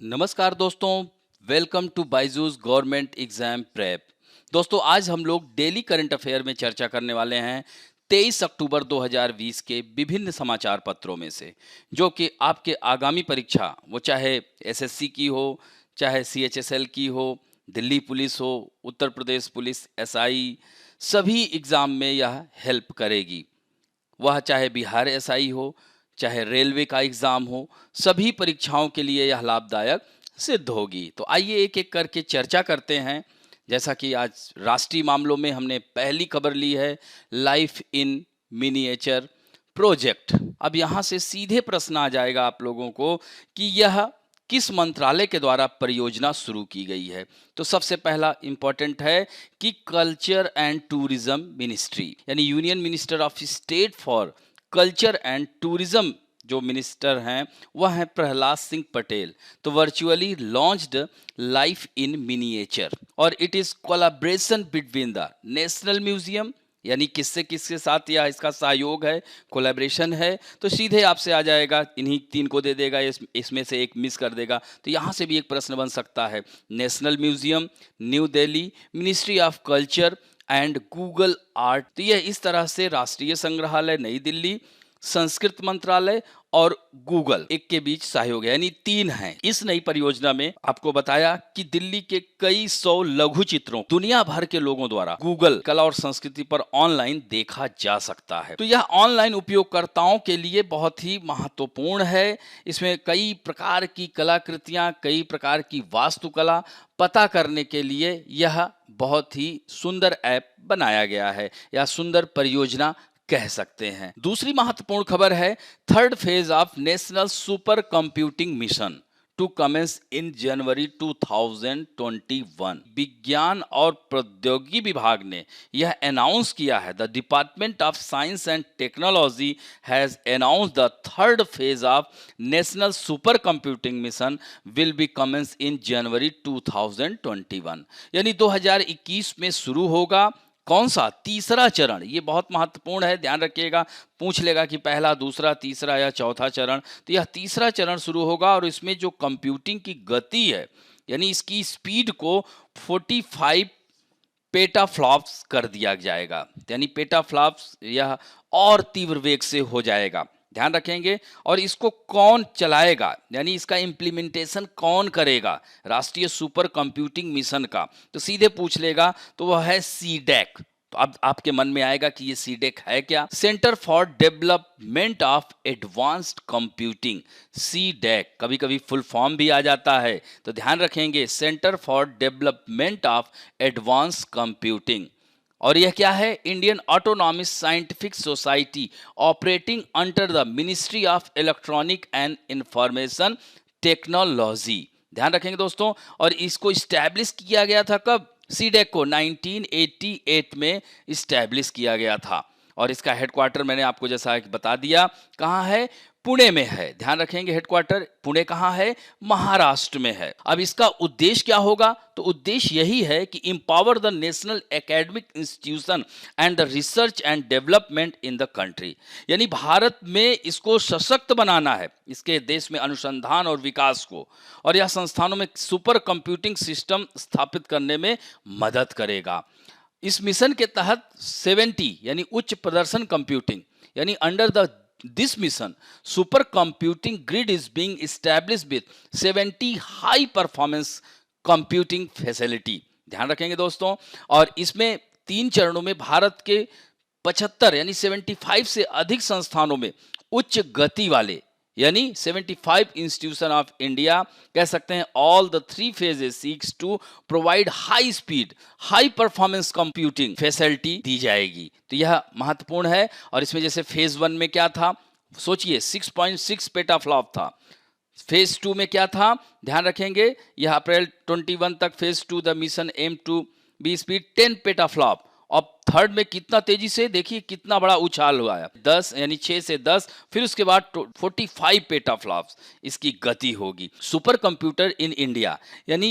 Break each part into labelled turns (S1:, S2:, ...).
S1: नमस्कार दोस्तों, welcome to Byju's government exam prep. दोस्तों, आज हम लोग डेली करंट अफेयर में चर्चा करने वाले हैं 23 अक्टूबर 2020 के विभिन्न समाचार पत्रों में से, जो कि आपके आगामी परीक्षा, वो चाहे एसएससी की हो, चाहे सीएचएसएल की हो, दिल्ली पुलिस हो, उत्तर प्रदेश पुलिस, एसआई, सभी एग्जाम में यह हेल्प करेगी। वह चाहे बिहार एसआई हो, चाहे रेलवे का एग्ज़ाम हो, सभी परीक्षाओं के लिए यह लाभदायक सिद्ध होगी। तो आइए एक एक करके चर्चा करते हैं। जैसा कि आज राष्ट्रीय मामलों में हमने पहली खबर ली है, लाइफ इन मिनिएचर प्रोजेक्ट। अब यहाँ से सीधे प्रश्न आ जाएगा आप लोगों को कि यह किस मंत्रालय के द्वारा परियोजना शुरू की गई है। तो सबसे पहला इंपॉर्टेंट है कि कल्चर एंड टूरिज्म मिनिस्ट्री, यानी union minister of state for culture and tourism जो मिनिस्टर हैं वह हैं प्रहलाद सिंह पटेल। तो virtually launched life in miniature और it is collaboration between the national museum, यानी किससे किसके साथ यह इसका सहयोग है, कोलैबोरेशन है। तो सीधे आपसे आ जाएगा, इन्हीं तीन को दे देगा, इसमें से एक मिस कर देगा। तो यहाँ से भी एक प्रश्न बन सकता है, national museum new Delhi, ministry of culture and Google art. तो यह इस तरह से राष्ट्रीय संग्रहालय नई दिल्ली, संस्कृत मंत्रालय और गूगल एक के बीच सहयोग है, यानी तीन हैं। इस नई परियोजना में आपको बताया कि दिल्ली के कई 100 लघु चित्रों दुनिया भर के लोगों द्वारा गूगल कला और संस्कृति पर ऑनलाइन देखा जा सकता है। तो यह ऑनलाइन उपयोगकर्ताओं के लिए बहुत ही महत्वपूर्ण है। इसमें कई प्रकार की कलाकृतियां, कई प्रकार की वास्तुकला पता करने के लिए यह बहुत ही सुंदर ऐप बनाया गया है, या सुंदर परियोजना कह सकते हैं। दूसरी महत्वपूर्ण खबर है, third phase of national super computing mission to commence in January 2021। विज्ञान और प्रौद्योगिकी विभाग ने यह अनाउंस किया है, the department of science and technology has announce the third phase of national super computing mission will be commence in January 2021, यानी 2021 में शुरू होगा। कौन सा? तीसरा चरण। ये बहुत महत्वपूर्ण है, ध्यान रखिएगा, पूछ लेगा कि पहला, दूसरा, तीसरा या चौथा चरण। तो यह तीसरा चरण शुरू होगा और इसमें जो कंप्यूटिंग की गति है, यानी इसकी स्पीड को 45 पेटाफ्लॉप्स कर दिया जाएगा, यानी पेटाफ्लॉप्स यह और तीव्र वेग से हो जाएगा। ध्यान रखेंगे। और इसको कौन चलाएगा, यानी इसका इम्प्लीमेंटेशन कौन करेगा राष्ट्रीय सुपर कंप्यूटिंग मिशन का, तो सीधे पूछ लेगा, तो वह है सीडेक। तो अब आपके मन में आएगा कि ये सीडेक है क्या? Centre for development of advanced computing, CDAC कभी कभी फुल फॉर्म भी आ जाता है, तो ध्यान रखेंगे, centre for development of advanced computing. और यह क्या है? Indian autonomous scientific society operating under the ministry of electronic and information technology. ध्यान रखेंगे दोस्तों। और इसको इस्टेब्लिश किया गया था कब? सीडेक को 1988 में इस्टेब्लिश किया गया था। और इसका हेडक्वार्टर मैंने आपको जैसा बता दिया, कहाँ है? पुणे में है। ध्यान रखेंगे, हेडक्वार्टर पुणे कहाँ है? महाराष्ट्र में है। अब इसका उद्देश्य क्या होगा? तो उद्देश्य यही है कि empower the national academic institution and the research and development in the country, यानी भारत में इसको सशक्त बनाना है, इसके देश में अनुसंधान और विकास को, और यह संस्थानों में सुपर कंप्यूटिंग सिस्टम स्थापित करने में मदद करेगा। इस मिशन के तहत 70 यानी उच्च प्रदर्शन कंप्यूटिंग, यानी under the this mission super computing grid is being established with 70 high performance computing facility. ध्यान रखेंगे दोस्तों। और इसमें 3 चरणों में भारत के 75 यानी 75 से अधिक संस्थानों में उच्च गति वाले, यानी 75 इंस्टीट्यूशन ऑफ इंडिया कह सकते हैं, all the 3 phases seeks to provide high speed high performance computing facility दी जाएगी। तो यह महत्वपूर्ण है। और इसमें जैसे फेज 1 में क्या था, सोचिए 6.6 पेटाफ्लॉप था। फेज 2 में क्या था? ध्यान रखेंगे, यह अप्रैल 21 तक phase 2 the mission aim to be speed 10 petaflop. अब थर्ड में कितना तेजी से, देखिए कितना बड़ा उछाल हुआ है, 10 यानी 6 से 10, फिर उसके बाद 45 पेटाफ्लॉप्स इसकी गति होगी। सुपर कंप्यूटर इन इंडिया, यानी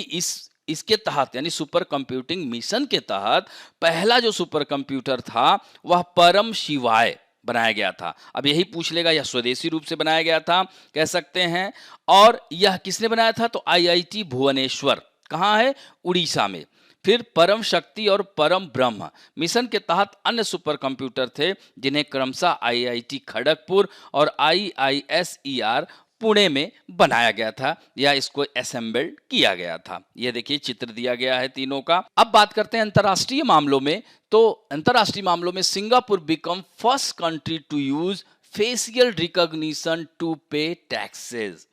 S1: इसके तहत, यानी सुपर कंप्यूटिंग मिशन के तहत पहला जो सुपर कंप्यूटर था वह परम शिवाय बनाया गया था। अब यही पूछ लेगा यह स्वदेशी रूप से बनाया गया था, कह सकते हैं। और यह किसने बनाया था? तो आईआईटी भुवनेश्वर, कहाँ है? उड़ीसा में। फिर परम शक्ति और परम ब्रह्म मिशन के तहत अन्य सुपर कंप्यूटर थे, जिन्हें क्रमशः आईआईटी खड़गपुर और आईआईएसईआर पुणे में बनाया गया था या इसको असेंबल्ड किया गया था। यह देखिए चित्र दिया गया है तीनों का। अब बात करते हैं अंतर्राष्ट्रीय मामलों में। तो अंतर्राष्ट्रीय मामलों में Singapore become first country to use facial recognition to pay taxes,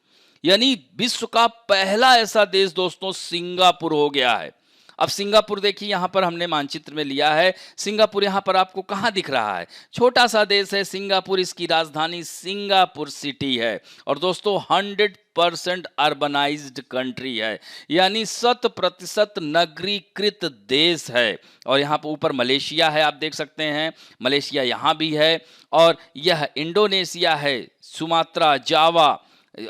S1: यानी विश्व का पहला ऐसा देश दोस्तों सिंगापुर हो गया है। अब सिंगापुर देखिए, यहाँ पर हमने मानचित्र में लिया है। सिंगापुर यहाँ पर आपको कहाँ दिख रहा है? छोटा सा देश है सिंगापुर, इसकी राजधानी सिंगापुर सिटी है। और दोस्तों 100% अर्बनाइज्ड कंट्री है, यानी 100% नगरीकृत देश है। और यहाँ पर ऊपर मलेशिया है, आप देख सकते हैं, मलेशिया यहाँ भी है। और यह इंडोनेशिया है, सुमात्रा, जावा,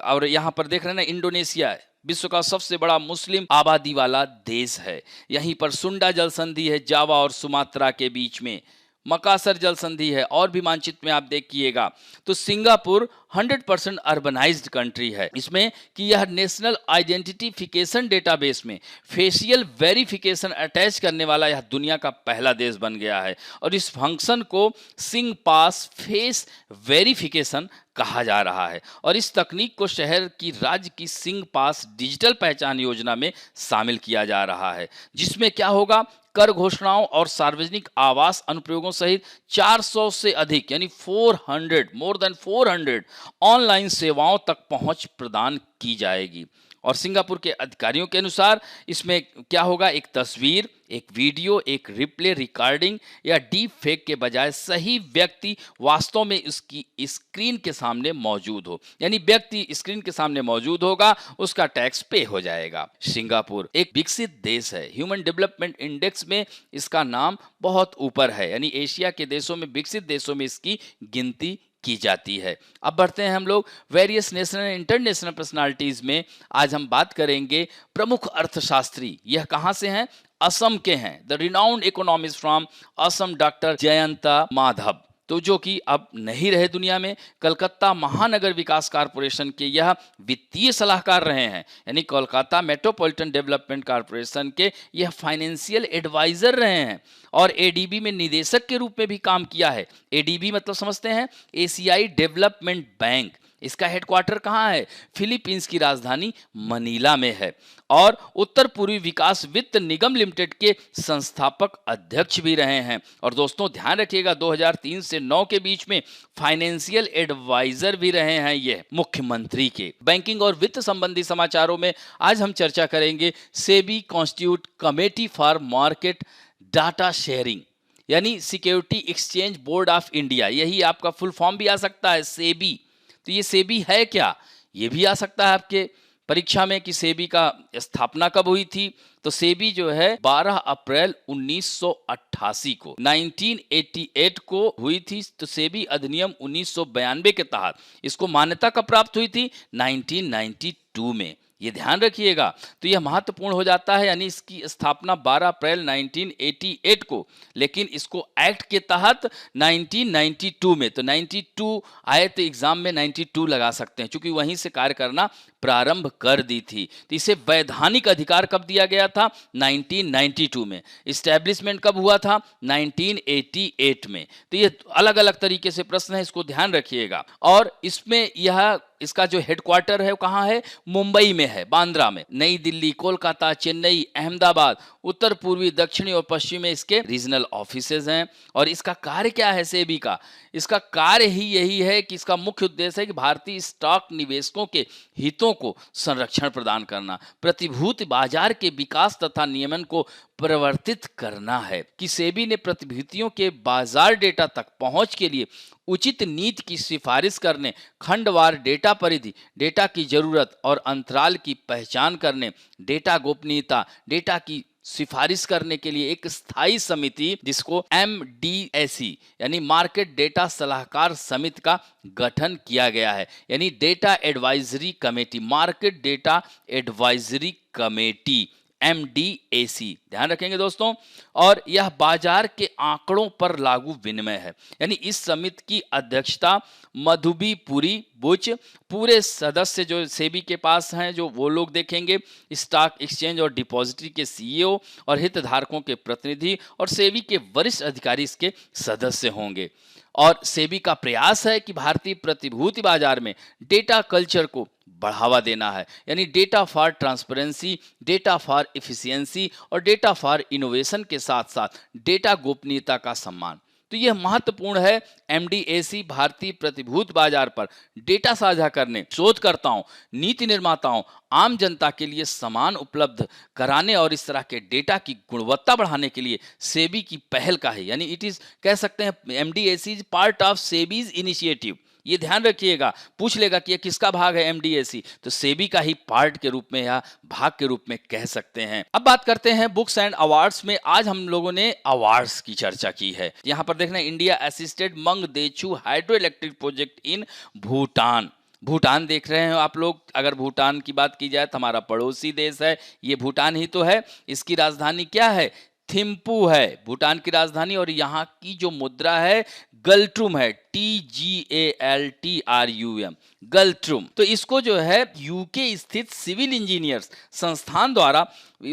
S1: और यहाँ पर देख रहे हैं ना, इंडोनेशिया है, विश्व का सबसे बड़ा मुस्लिम आबादी वाला देश है। यहीं पर सुंडा जल संधि है जावा और सुमात्रा के बीच में, मकासर जल संधि है, और भी मानचित्र में आप देखिएगा। तो सिंगापुर 100% अर्बनाइज्ड कंट्री है। इसमें कि यह नेशनल आइडेंटिफिकेशन डेटाबेस में फेशियल वेरिफिकेशन अटैच करने वाला यह दुनिया का पहला देश बन गया है। और इस फंक्शन को सिंग पास फेस वेरिफिकेशन कहा जा रहा है। और इस तकनीक को शहर की राज्य की सिंग पास डिजिटल पहचान योजना में शामिल किया जा रहा है, जिसमें क्या होगा? कर घोषणाओं और सार्वजनिक आवास अनुप्रयोगों सहित 400 से अधिक, यानी 400, मोर देन 400 ऑनलाइन सेवाओं तक पहुंच प्रदान की जाएगी। और सिंगापुर के अधिकारियों के अनुसार इसमें क्या होगा? एक तस्वीर, एक वीडियो, एक रिप्ले रिकॉर्डिंग या डीप फेक के बजाय सही व्यक्ति वास्तव में उसकी स्क्रीन के सामने मौजूद हो, यानी व्यक्ति स्क्रीन के सामने मौजूद होगा, उसका टैक्स पे हो जाएगा। सिंगापुर एक विकसित देश है, ह्यूमन डेवलपमेंट इंडेक्स में इसका नाम बहुत ऊपर है, यानी एशिया के देशों में, विकसित देशों में इसकी गिनती की जाती है। अब बढ़ते हैं हम लोग various national and international personalities में। आज हम बात करेंगे प्रमुख अर्थशास्त्री। यह कहाँ से हैं? असम के हैं। The renowned economist from Assam doctor Jayanta Madhav, तो जो कि अब नहीं रहे दुनिया में। कलकत्ता महानगर विकास कॉरपोरेशन के यह वित्तीय सलाहकार रहे हैं, यानी कोलकाता मेट्रोपॉलिटन डेवलपमेंट कॉरपोरेशन के यह फाइनेंशियल एडवाइजर रहे हैं। और एडीबी में निदेशक के रूप में भी काम किया है। एडीबी मतलब समझते हैं? एशियाई डेवलपमेंट बैंक। इसका हेडक्वार्टर कहाँ है? फिलीपींस की राजधानी मनीला में है। और उत्तर पूर्वी विकास वित्त निगम लिमिटेड के संस्थापक अध्यक्ष भी रहे हैं। और दोस्तों ध्यान रखिएगा 2003 से 9 के बीच में फाइनेंशियल एडवाइजर भी रहे हैं ये मुख्यमंत्री के। बैंकिंग और वित्त संबंधी समाचारों में आज हम चर्चा करेंगे SEBI constitute committee for market data sharing, यानी security exchange board of India. यही आपका फुल फॉर्म भी आ सकता है, सेबी। तो ये सेबी है क्या? ये भी आ सकता है आपके परीक्षा में कि सेबी का स्थापना कब हुई थी। तो सेबी जो है 12 अप्रैल 1988 को 1988 को हुई थी। तो सेबी अधिनियम 1992 के तहत इसको मान्यता कब प्राप्त हुई थी? 1992 में। ये ध्यान रखिएगा। तो यह महत्वपूर्ण हो जाता है, यानी इसकी स्थापना 12 अप्रैल 1988 को, लेकिन इसको एक्ट के तहत 1992 में। तो 92 आए तो एग्जाम में 92 लगा सकते हैं, क्योंकि वहीं से कार्य करना प्रारंभ कर दी थी। तो इसे वैधानिक अधिकार कब दिया गया था? 1992 में। इस्टेब्लिशमेंट कब हुआ था? 1988 में। तो ये अलग अलग तरीके से प्रश्न है, इसको ध्यान रखिएगा। और इसमें यह इसका जो हेडक्वार्टर है वो कहाँ है? मुंबई में है, बांद्रा में। नई दिल्ली, कोलकाता, चेन्नई, अहमदाबाद, उत्तर पूर्वी, दक्षिणी और पश्चिम में इसके रीजनल ऑफिसेज हैं। और इसका कार्य क्या है सेबी का? इसका कार्य ही यही है कि इसका मुख्य उद्देश्य है कि भारतीय स्टॉक निवेशकों के हितों को संरक्षण प्रदान करना, प्रतिभूति बाजार के विकास तथा नियमन को प्रवर्तित करना है। कि सेबी ने प्रतिभूतियों के बाजार डेटा तक पहुंच के लिए उचित नीति की सिफारिश करने, खंडवार डेटा परिधि, डेटा की जरूरत और अंतराल की पहचान करने, डेटा गोपनीयता, डेटा की सिफारिश करने के लिए एक स्थायी समिति, जिसको MDSE यानी मार्केट डेटा सलाहकार समिति का गठन किया गया है, यानी data advisory committee, market data advisory committee MDAC, ध्यान रखेंगे दोस्तों। और यह बाजार के आंकड़ों पर लागू विनिमय है, यानी इस समिति की अध्यक्षता मधुबी पुरी बुच, पूरे सदस्य जो सेबी के पास हैं जो वो लोग देखेंगे, स्टॉक एक्सचेंज और डिपॉजिटरी के CEO और हितधारकों के प्रतिनिधि और सेबी के वरिष्ठ अधिकारी इसके सदस्य होंगे। और सेबी का प्रयास है कि भारतीय प्रतिभूति बाजार में डेटा कल्चर को बढ़ावा देना है, यानी data for transparency, data for efficiency और डेटा फॉर इनोवेशन के साथ साथ डेटा गोपनीयता का सम्मान। तो यह महत्वपूर्ण है। MDAC भारतीय प्रतिभूति बाजार पर डेटा साझा करने, शोधकर्ताओं, नीति निर्माताओं, आम जनता के लिए समान उपलब्ध कराने और इस तरह के डेटा की गुणवत्ता बढ़ाने के लिए सेबी की पहल का है, यानी इट इज कह सकते हैं MDAC is part of SEBI's initiative. ये ध्यान रखिएगा, पूछ लेगा कि ये किसका भाग है MDAC, तो सेबी का ही पार्ट के रूप में या भाग के रूप में कह सकते हैं। अब बात करते हैं बुक्स एंड अवार्ड्स में। आज हम लोगों ने अवार्ड्स की चर्चा की है। यहाँ पर देखना, India assisted Mangdechhu hydro electric project in Bhutan. Bhutan देख रहे हैं आप लोग। अगर भूटान की बात की जाए तो हमारा पड़ोसी देश है, ये भूटान ही तो है। इसकी राजधानी क्या है? थिम्पू है भूटान की राजधानी, और यहाँ की जो मुद्रा है गल्ट्रुम है, TGALTRUM, गल्ट्रुम। तो इसको जो है यूके स्थित सिविल इंजीनियर्स संस्थान द्वारा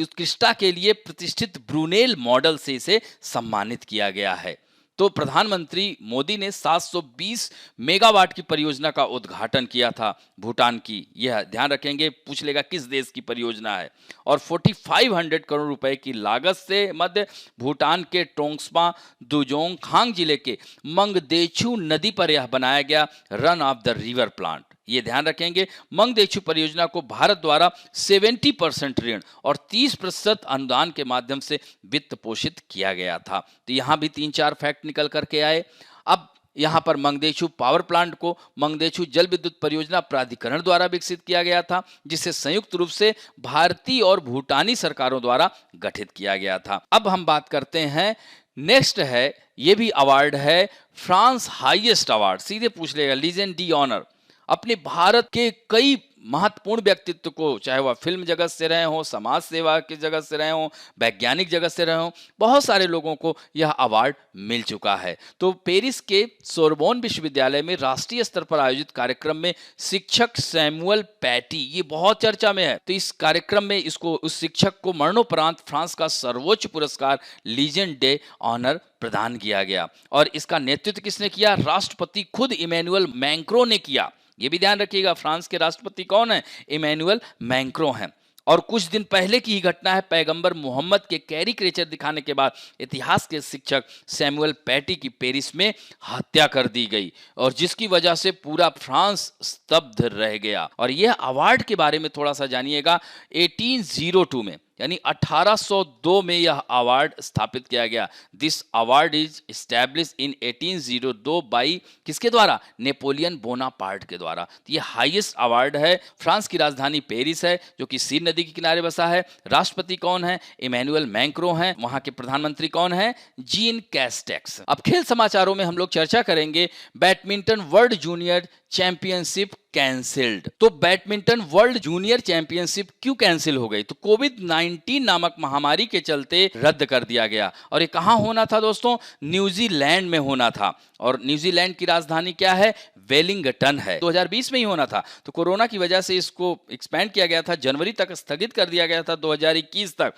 S1: उत्कृष्टता के लिए प्रतिष्ठित ब्रूनेल मॉडल से इसे सम्मानित किया गया है। तो प्रधानमंत्री मोदी ने 720 मेगावाट की परियोजना का उद्घाटन किया था भूटान की। यह ध्यान रखेंगे, पूछ लेगा किस देश की परियोजना है। और 4500 करोड़ रुपए की लागत से मध्य भूटान के टोंगस्मा दुजोंग खांग जिले के मंगदेचू नदी पर यह बनाया गया run of the river plant. ये ध्यान रखेंगे, मंगदेचू परियोजना को भारत द्वारा 70% ऋण और 30% अनुदान के माध्यम से वित्त पोषित किया गया था। तो यहाँ भी 3-4 फैक्ट निकल करके आए। अब यहाँ पर मंगदेचू पावर प्लांट को मंगदेचू जल विद्युत परियोजना प्राधिकरण द्वारा विकसित किया गया था, जिसे संयुक्त रूप से भारतीय और भूटानी सरकारों द्वारा गठित किया गया था। अब हम बात करते हैं, नेक्स्ट है, ये भी अवार्ड है फ्रांस हाईएस्ट अवार्ड। सीधे पूछ लेगा, लीजेंड डी ऑनर। अपने भारत के कई महत्वपूर्ण व्यक्तित्व को, चाहे वह फिल्म जगत से रहे हों, समाज सेवा की जगत से रहे हों, वैज्ञानिक जगत से रहे हों, बहुत सारे लोगों को यह अवार्ड मिल चुका है। तो पेरिस के सोरबोन विश्वविद्यालय में राष्ट्रीय स्तर पर आयोजित कार्यक्रम में शिक्षक सैमुअल पैटी, ये बहुत चर्चा में है। तो इस कार्यक्रम में उस शिक्षक को मरणोपरांत फ्रांस का सर्वोच्च पुरस्कार लीजेंड डे ऑनर प्रदान किया गया। और इसका नेतृत्व किसने किया? राष्ट्रपति खुद इमैनुअल मैक्रों ने किया। ये भी ध्यान रखिएगा, फ्रांस के राष्ट्रपति कौन है? इमैनुअल मैक्रों हैं। और कुछ दिन पहले की ही घटना है, पैगंबर मोहम्मद के कैरिकेचर दिखाने के बाद इतिहास के शिक्षक सैमुअल पैटी की पेरिस में हत्या कर दी गई, और जिसकी वजह से पूरा फ्रांस स्तब्ध रह गया। और यह अवार्ड के बारे में थोड़ा सा जानिएगा। 1802 में, यानी 1802 में यह अवार्ड स्थापित किया गया। This award is establish in 1802 by किसके द्वारा? नेपोलियन बोनापार्ट के द्वारा। तो ये हाईएस्ट अवार्ड है। फ्रांस की राजधानी पेरिस है, जो कि सीन नदी के किनारे बसा है। राष्ट्रपति कौन है? इमैनुअल मैक्रों हैं। वहां के प्रधानमंत्री कौन है? Gene Castex. अब खेल समाचारों में हम लोग चर्चा करेंगे, badminton world junior championship cancelled. तो बैडमिंटन वर्ल्ड जूनियर चैंपियनशिप क्यों कैंसिल हो गई? तो कोविड-19 नामक महामारी के चलते रद्द कर दिया गया। और ये कहां होना था दोस्तों? न्यूजीलैंड में होना था। और न्यूजीलैंड की राजधानी क्या है? वेलिंगटन है। 2020 में ही होना था। तो कोरोना की वजह से इसको एक्सपेंड किया गया था, जनवरी तक स्थगित कर दिया गया था, 2021 तक।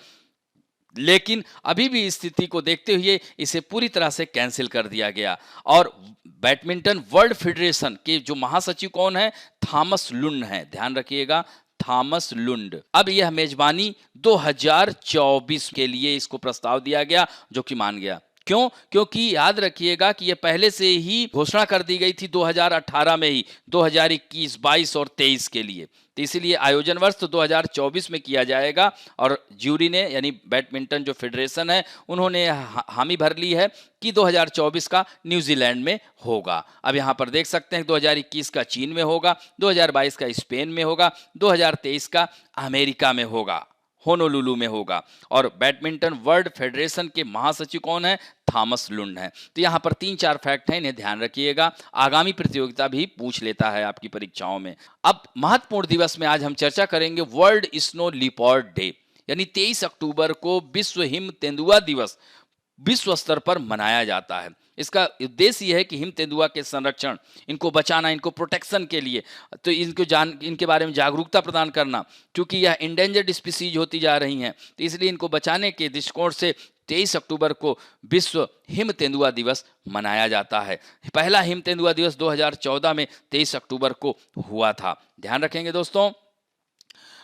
S1: लेकिन अभी भी स्थिति को देखते हुए इसे पूरी तरह से कैंसिल कर दिया गया। और बैडमिंटन वर्ल्ड फेडरेशन के जो महासचिव कौन है? थॉमस लुंड हैं। ध्यान रखिएगा, थॉमस लुंड। अब यह मेजबानी 2024 के लिए इसको प्रस्ताव दिया गया, जो कि मान गया। क्यों? क्योंकि याद रखिएगा कि यह पहले से ही घोषणा कर दी गई थी 2018 में ही, 2021, 22 और 23 के लिए। तो इसीलिए आयोजन वर्ष तो 2024 में किया जाएगा। और ज्यूरी ने, यानी बैडमिंटन जो फेडरेशन है, उन्होंने हामी भर ली है कि 2024 का न्यूजीलैंड में होगा। अब यहाँ पर देख सकते हैं 2021 का चीन में होगा, 2022 का स्पेन में होगा, 2023 का अमेरिका में होगा, होनोलुलु में होगा। और बैडमिंटन वर्ल्ड फेडरेशन के महासचिव कौन है? थॉमस लुंड है। तो यहाँ पर 3-4 फैक्ट हैं, इन्हें ध्यान रखिएगा। आगामी प्रतियोगिता भी पूछ लेता है आपकी परीक्षाओं में। अब महत्वपूर्ण दिवस में आज हम चर्चा करेंगे वर्ल्ड स्नो लिपर्ड डे। यानी 23 अक्टूबर को विश्व हिम तेंदुआ दिवस विश्व स्तर पर मनाया जाता है। इसका उद्देश्य यह है कि हिम तेंदुआ के संरक्षण, इनको बचाना, इनको प्रोटेक्शन के लिए, तो इनके बारे में जागरूकता प्रदान करना, क्योंकि यह इंडेंजर्ड स्पीसीज होती जा रही हैं, तो इसलिए इनको बचाने के दृष्टिकोण से 23 अक्टूबर को विश्व हिम तेंदुआ दिवस मनाया जाता है। पहला हिम तेंदुआ दिवस 2014 में 23 अक्टूबर को हुआ था, ध्यान रखेंगे दोस्तों।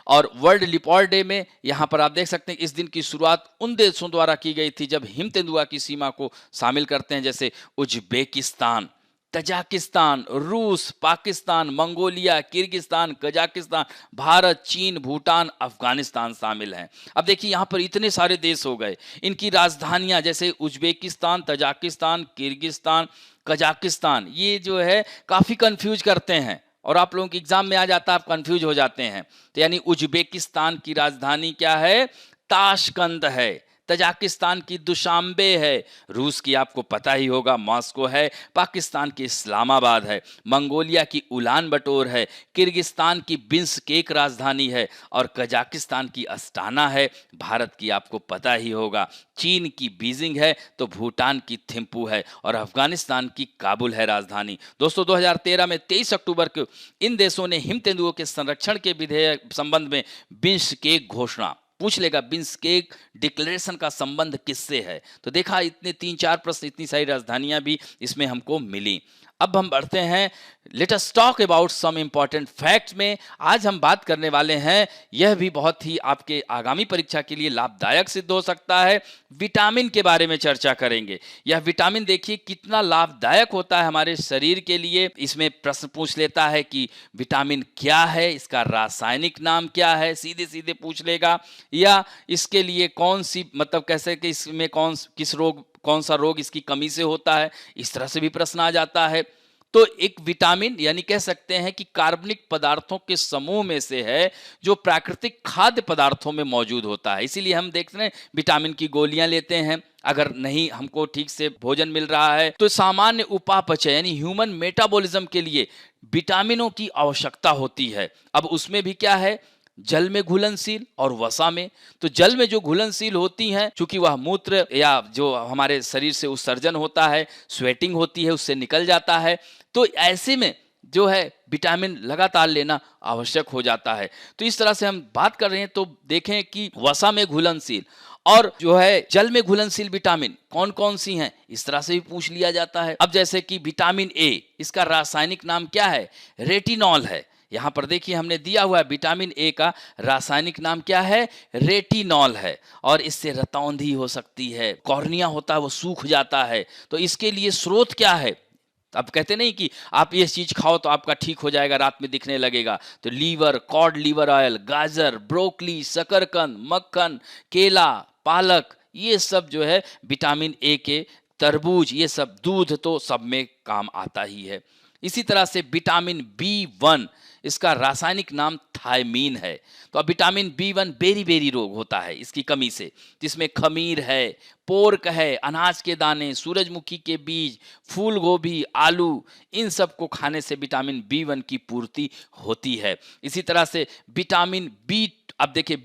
S1: और वर्ल्ड लिपॉर्ड डे में यहाँ पर आप देख सकते हैं इस दिन की शुरुआत उन देशों द्वारा की गई थी जब हिम तेंदुआ की सीमा को शामिल करते हैं, जैसे उज्बेकिस्तान, तजाकिस्तान, रूस, Pakistan, Mongolia, Kyrgyzstan, Kazakhstan, Bharat, चीन, भूटान, अफगानिस्तान शामिल हैं। अब देखिए यहाँ पर इतने सारे देश हो गए, इनकी राजधानियाँ जैसे उज्बेकिस्तान, तजाकिस्तान, किर्गिस्तान, कजाकिस्तान, ये जो है काफ़ी कंफ्यूज करते हैं और आप लोगों के एग्जाम में आ जाता है, आप कंफ्यूज हो जाते हैं। तो यानी उज्बेकिस्तान की राजधानी क्या है? ताशकंद है। तजाकिस्तान की दुशांबे है। रूस की आपको पता ही होगा मॉस्को है। पाकिस्तान की इस्लामाबाद है। मंगोलिया की उलान बटोर है। किर्गिस्तान की बिश्केक राजधानी है और कजाकिस्तान की अस्ताना है। भारत की आपको पता ही होगा। चीन की बीजिंग है, तो भूटान की थिम्पू है और अफगानिस्तान की काबुल है राजधानी। दोस्तों 2013 में 23 अक्टूबर को इन देशों ने हिम तेंदुओं के संरक्षण के विधेयक संबंध में बिश्केक घोषणा, पूछ लेगा बिश्केक डिक्लेरेशन का संबंध किससे है, तो देखा इतने 3-4 प्रश्न, इतनी सारी राजधानियां भी इसमें हमको मिली। अब हम बढ़ते हैं, let us talk about some important facts में। आज हम बात करने वाले हैं, यह भी बहुत ही आपके आगामी परीक्षा के लिए लाभदायक सिद्ध हो सकता है, विटामिन के बारे में चर्चा करेंगे। यह विटामिन देखिए कितना लाभदायक होता है हमारे शरीर के लिए। इसमें प्रश्न पूछ लेता है कि विटामिन क्या है, इसका रासायनिक नाम क्या है, सीधे सीधे पूछ लेगा, या इसके लिए कौन सी, मतलब कैसे कि इसमें कौन सा रोग इसकी कमी से होता है, इस तरह से भी प्रश्न आ जाता है। तो एक विटामिन यानी कह सकते हैं कि कार्बनिक पदार्थों के समूह में से है जो प्राकृतिक खाद्य पदार्थों में मौजूद होता है। इसीलिए हम देखते हैं विटामिन की गोलियां लेते हैं, अगर नहीं हमको ठीक से भोजन मिल रहा है तो सामान्य उपापचय यानी ह्यूमन मेटाबॉलिज्म के लिए विटामिनों की आवश्यकता होती है। अब उसमें भी क्या है, जल में घुलनशील और वसा में। तो जल में जो घुलनशील होती हैं, चूंकि वह मूत्र या जो हमारे शरीर से उत्सर्जन होता है, स्वेटिंग होती है, उससे निकल जाता है, तो ऐसे में जो है विटामिन लगातार लेना आवश्यक हो जाता है। तो इस तरह से हम बात कर रहे हैं, तो देखें कि वसा में घुलनशील और जो है जल में घुलनशील विटामिन कौन कौन सी हैं, इस तरह से भी पूछ लिया जाता है। अब जैसे कि विटामिन ए, इसका रासायनिक नाम क्या है? रेटिनॉल है। यहां पर देखिए हमने दिया हुआ है विटामिन ए का रासायनिक नाम क्या है? रेटिनॉल है। और इससे रतौंधी हो सकती है, कॉर्निया होता है वो सूख जाता है। तो इसके लिए स्रोत क्या है? अब कहते नहीं कि आप ये चीज खाओ तो आपका ठीक हो जाएगा, रात में दिखने लगेगा। तो लीवर, कॉड लिवर ऑयल, गाजर, ब्रोकली, शकरकंद, मक्खन, केला, पालक, ये सब जो है विटामिन ए के, तरबूज, ये सब, दूध, तो सब में काम आता ही है। इसी तरह से विटामिन B1, इसका रासायनिक नाम थायमीन है। तो अब विटामिन B1 बेरी बेरी रोग होता है इसकी कमी से, जिसमें खमीर है, पोर्क है, अनाज के दाने, सूरजमुखी के बीज, फूल गोभी, आलू, इन सब को खाने से विटामिन B1 की पूर्ति होती है। इसी तरह से विटामिन B, अब देखिए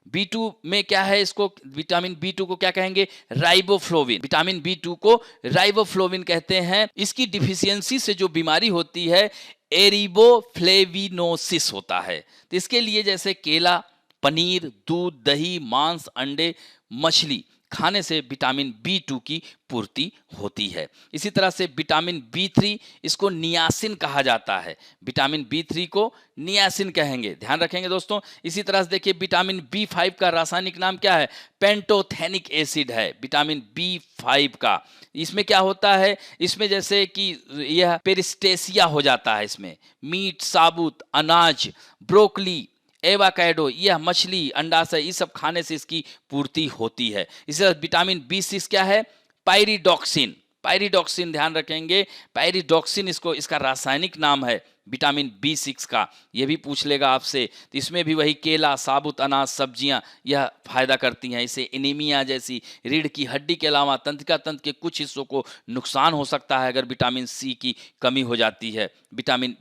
S1: B2 में क्या है, इसको विटामिन B2 को क्या कहेंगे? राइबोफ्लोविन। विटामिन B2 को राइबोफ्लोविन कहते हैं। इसकी डिफिशियंसी से जो बीमारी होती है एरिबोफ्लेविनोसिस होता है। तो इसके लिए जैसे केला, पनीर, दूध, दही, मांस, अंडे, मछली खाने से विटामिन B2 की पूर्ति होती है। इसी तरह से विटामिन B3, इसको नियासिन कहा जाता है। विटामिन B3 को नियासिन कहेंगे, ध्यान रखेंगे दोस्तों। इसी तरह से देखिए विटामिन B5 का रासायनिक नाम क्या है? पेंटोथेनिक एसिड है विटामिन B5 का। इसमें क्या होता है, इसमें जैसे कि यह पेरिस्टेसिया हो जाता है, इसमें मीट, साबुत अनाज, ब्रोकली, एवाकाडो, यह मछली, अंडाशय, ये सब खाने से इसकी पूर्ति होती है। इसी तरह विटामिन B6 क्या है? पायरिडॉक्सिन, ध्यान रखेंगे, पायरिडॉक्सिन इसका रासायनिक नाम है विटामिन B6 का। यह भी पूछ लेगा आपसे। तो इसमें भी वही केला, साबुत अनाज, सब्जियां यह फायदा करती हैं। इसे एनीमिया जैसी रीढ़ की हड्डी के अलावा तंत्रिका तंत्र के कुछ हिस्सों को नुकसान हो सकता है अगर विटामिन C की कमी हो जाती है। विटामिन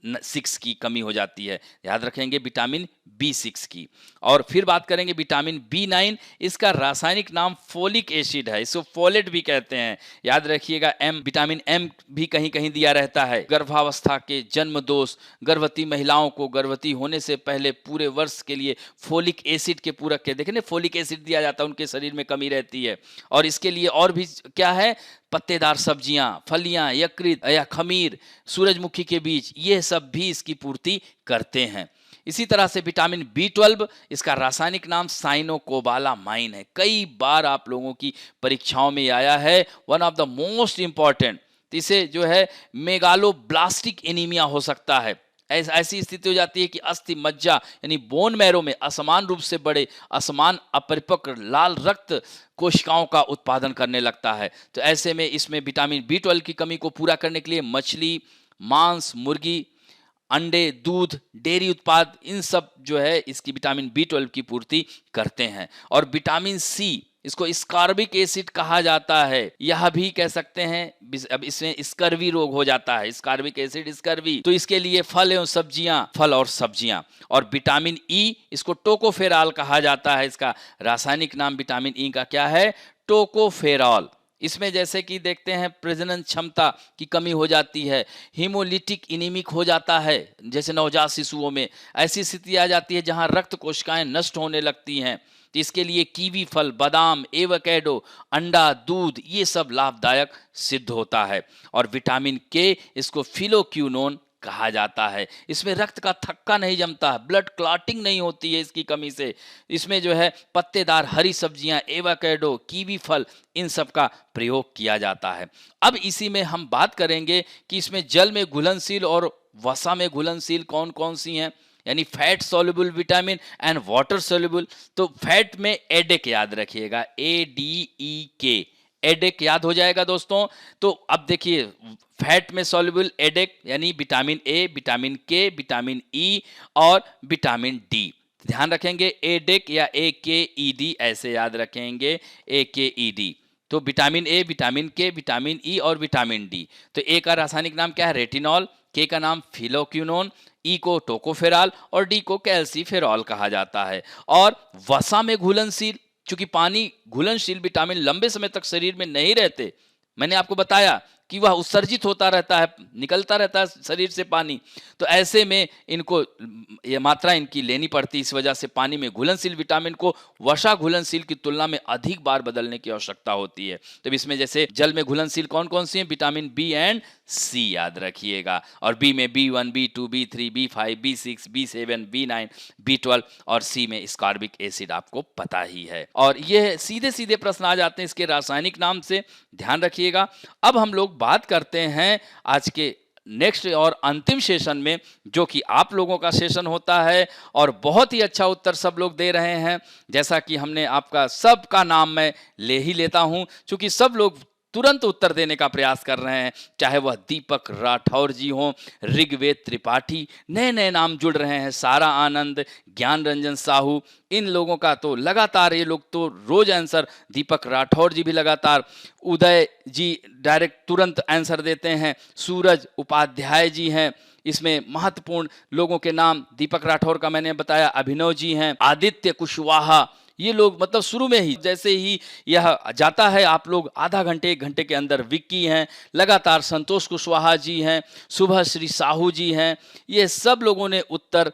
S1: 6 की कमी हो जाती है, याद रखेंगे विटामिन B6 की। और फिर बात करेंगे विटामिन B9, इसका रासायनिक नाम फोलिक एसिड है, इसको फोलेट भी कहते हैं, याद रखिएगा। विटामिन M भी कहीं कहीं दिया रहता है। गर्भावस्था के जन्म दोष, गर्भवती महिलाओं को गर्भवती होने से पहले पूरे वर्ष के लिए फोलिक एसिड के पूरक के देखें फोलिक एसिड दिया जाता है, उनके शरीर में कमी रहती है। और इसके लिए और भी क्या है, पत्तेदार सब्जियां, फलियां, यकृत या खमीर, सूरजमुखी के बीज, ये सब भी इसकी पूर्ति करते हैं। इसी तरह से विटामिन B12, इसका रासायनिक नाम साइनोकोबालामाइन है। कई बार आप लोगों की परीक्षाओं में आया है, one of the most important. इसे जो है मेगालोब्लास्टिक एनीमिया हो सकता है। ऐसी स्थिति हो जाती है कि अस्थि मज्जा यानी बोन मैरो में असमान रूप से बड़े, असमान अपरिपक्व लाल रक्त कोशिकाओं का उत्पादन करने लगता है। तो ऐसे में इसमें विटामिन B12 की कमी को पूरा करने के लिए मछली, मांस, मुर्गी, अंडे, दूध, डेयरी उत्पाद, इन सब जो है इसकी विटामिन B12 की पूर्ति करते हैं। और विटामिन C, इसको स्कार्बिक एसिड कहा जाता है, यह भी कह सकते हैं। अब इसमें स्कर्वी रोग हो जाता है, स्कार्बिक एसिड स्कर्वी, तो इसके लिए फल और सब्जियां। और विटामिन E, इसको टोकोफेरॉल कहा जाता है। इसका रासायनिक नाम विटामिन E का क्या है, टोकोफेरॉल। इसमें जैसे कि देखते हैं प्रजनन क्षमता की कमी हो जाती है, हीमोलिटिक इनीमिक हो जाता है, जैसे नवजात शिशुओं में ऐसी स्थिति आ जाती है जहां रक्त कोशिकाएं नष्ट होने लगती हैं। तो इसके लिए कीवी फल, बादाम, एवोकेडो, अंडा, दूध, ये सब लाभदायक सिद्ध होता है। और विटामिन K, इसको फिलोक्यूनोन कहा जाता है। इसमें रक्त का थक्का नहीं जमता, ब्लड क्लॉटिंग नहीं होती है इसकी कमी से। इसमें जो है पत्तेदार हरी सब्जियां, एवोकेडो, कीवी फल, इन सब का प्रयोग किया जाता है। अब इसी में हम बात करेंगे कि इसमें जल में घुलनशील और वसा में घुलनशील कौन कौन सी हैं, यानी fat soluble vitamin and water soluble. तो फैट में एडेक याद रखिएगा, ADEK, एडेक याद हो जाएगा दोस्तों। तो अब देखिए फैट में सोल्युबल एडेक यानी vitamin A, vitamin K, vitamin E और विटामिन D। ध्यान रखेंगे एडेक या AKED ऐसे याद रखेंगे, AKED। तो vitamin A, vitamin K, vitamin E और विटामिन D। तो A का रासायनिक नाम क्या है, रेटिनॉल, K का नाम फिलोक्यूनोन, E को टोकोफेरॉल और D को कैल्सीफेरॉल कहा जाता है। और वसा में घुलनशील, चूंकि पानी घुलनशील विटामिन लंबे समय तक शरीर में नहीं रहते, मैंने आपको बताया कि वह उत्सर्जित होता रहता है, निकलता रहता है शरीर से पानी, तो ऐसे में इनको ये मात्रा इनकी लेनी पड़ती। इस वजह से पानी में घुलनशील विटामिन को वसा घुलनशील की तुलना में अधिक बार बदलने की आवश्यकता होती है। तो इसमें जैसे जल में घुलनशील कौन कौन सी हैं, विटामिन B एंड C याद रखिएगा। और B में B1, B2, B3, B5, B6, B7, B9, B12 और C में स्कार्बिक एसिड आपको पता ही है। और ये सीधे सीधे प्रश्न आ जाते हैं इसके रासायनिक नाम से, ध्यान रखिएगा। अब हम लोग बात करते हैं आज के नेक्स्ट और अंतिम सेशन में, जो कि आप लोगों का सेशन होता है। और बहुत ही अच्छा उत्तर सब लोग दे रहे हैं, जैसा कि हमने आपका सबका नाम मैं ले ही लेता हूं, क्योंकि सब लोग तुरंत उत्तर देने का प्रयास कर रहे हैं, चाहे वह दीपक राठौर जी हों, ऋग्वेद त्रिपाठी, नए नए नाम जुड़ रहे हैं, सारा आनंद, ज्ञान रंजन साहू, इन लोगों का तो लगातार, ये लोग तो रोज आंसर, दीपक राठौर जी भी लगातार, उदय जी डायरेक्ट तुरंत आंसर देते हैं, सूरज उपाध्याय जी हैं, इसमें महत्वपूर्ण लोगों के नाम दीपक राठौर का मैंने बताया, अभिनव जी हैं, आदित्य कुशवाहा, ये लोग मतलब शुरू में ही जैसे ही यह जाता है आप लोग आधा घंटे 1 घंटे के अंदर, विक्की हैं लगातार, संतोष कुशवाहा जी हैं, सुबह श्री साहू जी हैं, ये सब लोगों ने उत्तर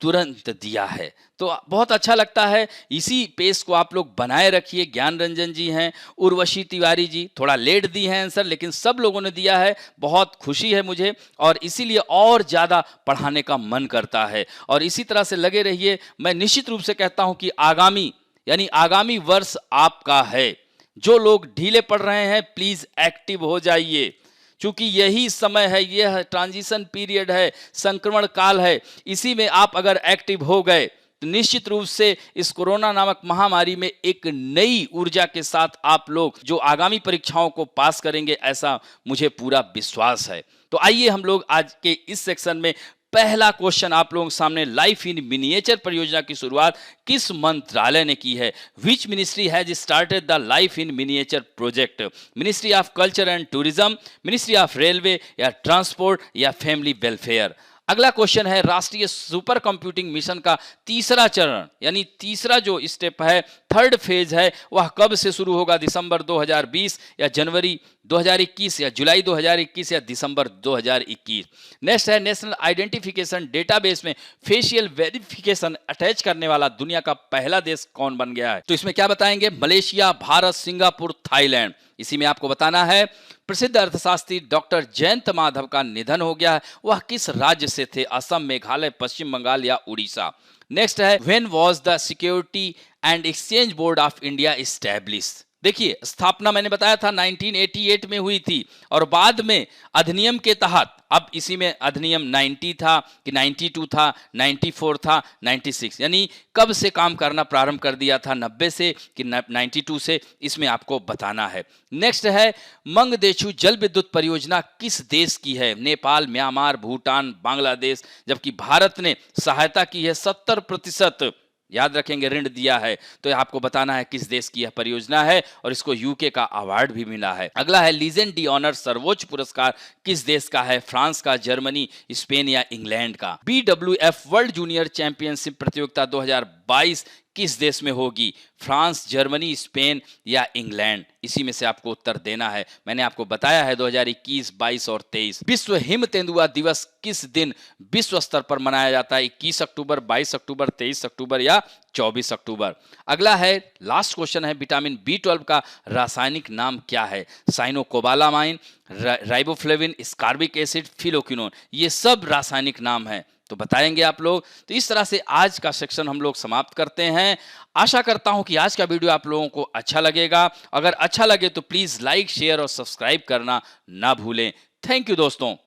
S1: तुरंत दिया है। तो बहुत अच्छा लगता है, इसी पेस को आप लोग बनाए रखिए। ज्ञान रंजन जी हैं, उर्वशी तिवारी जी थोड़ा लेट दी है आंसर, लेकिन सब लोगों ने दिया है, बहुत खुशी है मुझे, और इसीलिए और ज़्यादा पढ़ाने का मन करता है। और इसी तरह से लगे रहिए। मैं निश्चित रूप से कहता हूं कि आगामी वर्ष आपका है। जो लोग ढीले पड़ रहे हैं प्लीज एक्टिव हो जाइए, क्योंकि यही समय है, यह ट्रांजिशन पीरियड है, संक्रमण काल है। इसी में आप अगर एक्टिव हो गए तो निश्चित रूप से इस कोरोना नामक महामारी में एक नई ऊर्जा के साथ आप लोग जो आगामी परीक्षाओं को पास करेंगे, ऐसा मुझे पूरा विश्वास है। तो आइए हम लोग आज के इस सेक्शन में पहला क्वेश्चन आप लोगों के सामने, लाइफ इन मिनिएचर परियोजना की शुरुआत किस मंत्रालय ने की है? Which ministry has started the life in miniature project? Ministry of culture and tourism, ministry of railway या ट्रांसपोर्ट या फैमिली वेलफेयर? अगला क्वेश्चन है राष्ट्रीय सुपर कंप्यूटिंग मिशन का तीसरा चरण यानी तीसरा जो स्टेप है, थर्ड फेज है, वह कब से शुरू होगा? दिसंबर 2020 या जनवरी 2021 या जुलाई 2021 या दिसंबर 2021? नेक्स्ट है नेशनल आइडेंटिफिकेशन डेटाबेस में फेशियल वेरिफिकेशन अटैच करने वाला दुनिया का पहला देश कौन बन गया है? तो इसमें क्या बताएंगे? Malaysia, Bharat, Singapore, Thailand. इसी में आपको बताना है प्रसिद्ध अर्थशास्त्री डॉक्टर जयंत माधव का निधन हो गया है। वह किस राज्य से थे? असम, मेघालय, पश्चिम बंगाल या उड़ीसा? नेक्स्ट है when was the security and exchange board of India established? देखिए, स्थापना मैंने बताया था 1988 में हुई थी और बाद में अधिनियम के तहत, अब इसी में अधिनियम 90 था कि 92 था, 94 था, 96, यानी कब से काम करना प्रारंभ कर दिया था? 90 से कि 92 से? इसमें आपको बताना है। नेक्स्ट है मंगदेछू जल विद्युत परियोजना किस देश की है? नेपाल, म्यांमार, भूटान, बांग्लादेश। जबकि भारत ने सहायता की है 70%, याद रखेंगे, ऋण दिया है। तो यह आपको बताना है किस देश की यह परियोजना है और इसको यूके का अवार्ड भी मिला है। अगला है लीजेंड डी ऑनर सर्वोच्च पुरस्कार किस देश का है? फ्रांस का, जर्मनी, स्पेन या इंग्लैंड का? BWF वर्ल्ड जूनियर चैंपियनशिप प्रतियोगिता 2022 किस देश में होगी? फ्रांस, जर्मनी, स्पेन या इंग्लैंड? इसी में से आपको उत्तर देना है। मैंने आपको बताया है 2021, 22 और 23। विश्व हिम तेंदुआ दिवस किस दिन विश्व स्तर पर मनाया जाता है? 21 अक्टूबर, 22 अक्टूबर, 23 अक्टूबर या 24 अक्टूबर? अगला है लास्ट क्वेश्चन है विटामिन B12 का रासायनिक नाम क्या है? Cyanocobalamin, riboflavin, ascorbic acid, phylloquinone. ये सब रासायनिक नाम है, तो बताएंगे आप लोग। तो इस तरह से आज का सेक्शन हम लोग समाप्त करते हैं। आशा करता हूं कि आज का वीडियो आप लोगों को अच्छा लगेगा। अगर अच्छा लगे तो प्लीज लाइक, शेयर और सब्सक्राइब करना ना भूलें। थैंक यू दोस्तों।